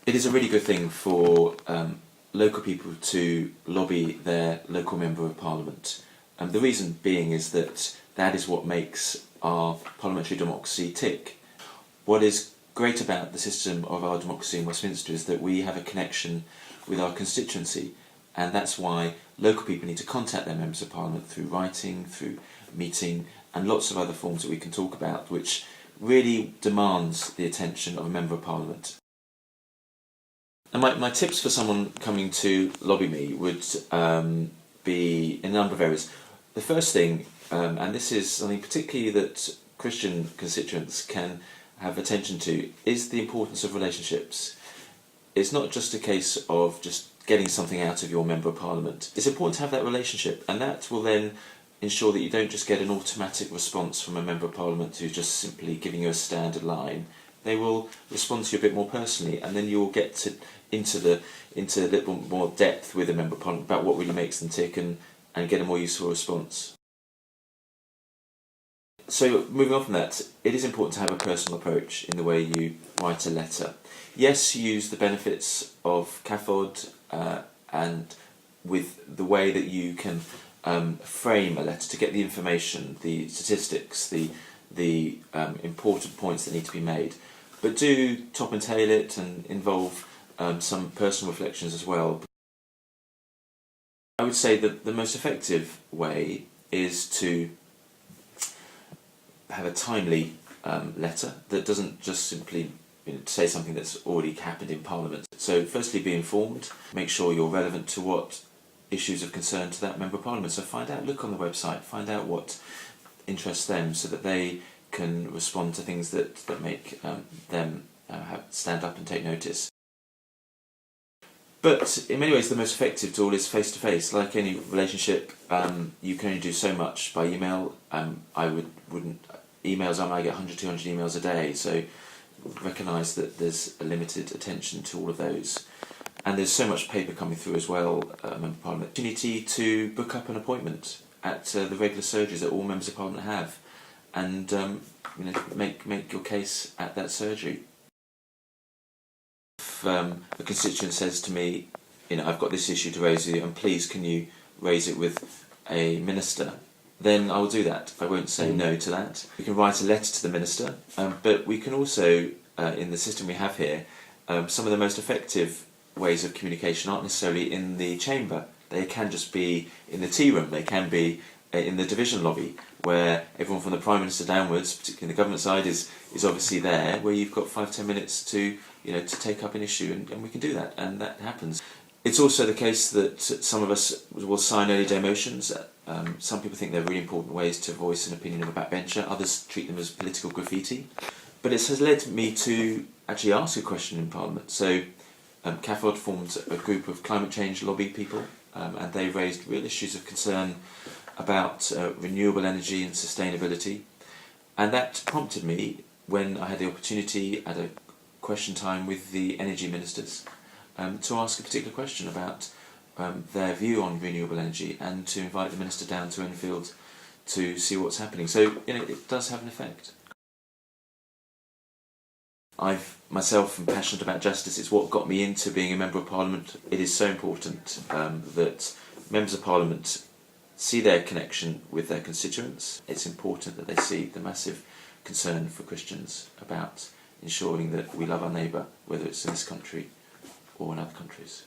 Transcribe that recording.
It is a really good thing for local people to lobby their local Member of Parliament. The reason being is that that is what makes our parliamentary democracy tick. What is great about the system of our democracy in Westminster is that we have a connection with our constituency, and that's why local people need to contact their Members of Parliament through writing, through meeting, and lots of other forms that we can talk about, which really demands the attention of a Member of Parliament. And my tips for someone coming to lobby me would be in a number of areas. The first thing, and this is something particularly that Christian constituents can have attention to, is the importance of relationships. It's not just a case of just getting something out of your Member of Parliament. It's important to have that relationship, and that will then ensure that you don't just get an automatic response from a Member of Parliament who's just simply giving you a standard line. They will respond to you a bit more personally, and then you'll get into a little more depth with a Member of Parliament about what really makes them tick and get a more useful response. So moving on from that, it is important to have a personal approach in the way you write a letter. Yes, use the benefits of CAFOD and with the way that you can frame a letter to get the information, the statistics, the important points that need to be made. But do top and tail it and involve some personal reflections as well. I would say that the most effective way is to have a timely letter that doesn't just simply say something that's already happened in Parliament. So firstly, be informed, make sure you're relevant to what issues of concern to that Member of Parliament. So find out, look on the website, find out what interests them so that they can respond to things that make them stand up and take notice. But in many ways the most effective tool is face-to-face. Like any relationship, you can only do so much by email. I get 100, 200 emails a day, so recognise that there's a limited attention to all of those. And there's so much paper coming through as well, Member of Parliament. Opportunity to book up an appointment at the regular surgeries that all Members of Parliament have, and make your case at that surgery. If a constituent says to me, I've got this issue to raise with you, and please can you raise it with a minister, then I will do that. I won't say no to that. We can write a letter to the minister, but we can also, in the system we have here, some of the most effective ways of communication aren't necessarily in the chamber. They can just be in the tea room, they can be in the division lobby, where everyone from the Prime Minister downwards, particularly the government side, is obviously there, where you've got 5-10 minutes to take up an issue, and we can do that, and that happens. It's also the case that some of us will sign early day motions. Some people think they're really important ways to voice an opinion of a backbencher, others treat them as political graffiti. But it has led me to actually ask a question in Parliament. So CAFOD formed a group of climate change lobby people, and they raised real issues of concern about renewable energy and sustainability. And that prompted me, when I had the opportunity at a question time with the energy ministers, to ask a particular question about their view on renewable energy, and to invite the minister down to Enfield to see what's happening. So it does have an effect. I myself am passionate about justice. It's what got me into being a Member of Parliament. It is so important that Members of Parliament see their connection with their constituents. It's important that they see the massive concern for Christians about ensuring that we love our neighbour, whether it's in this country or in other countries.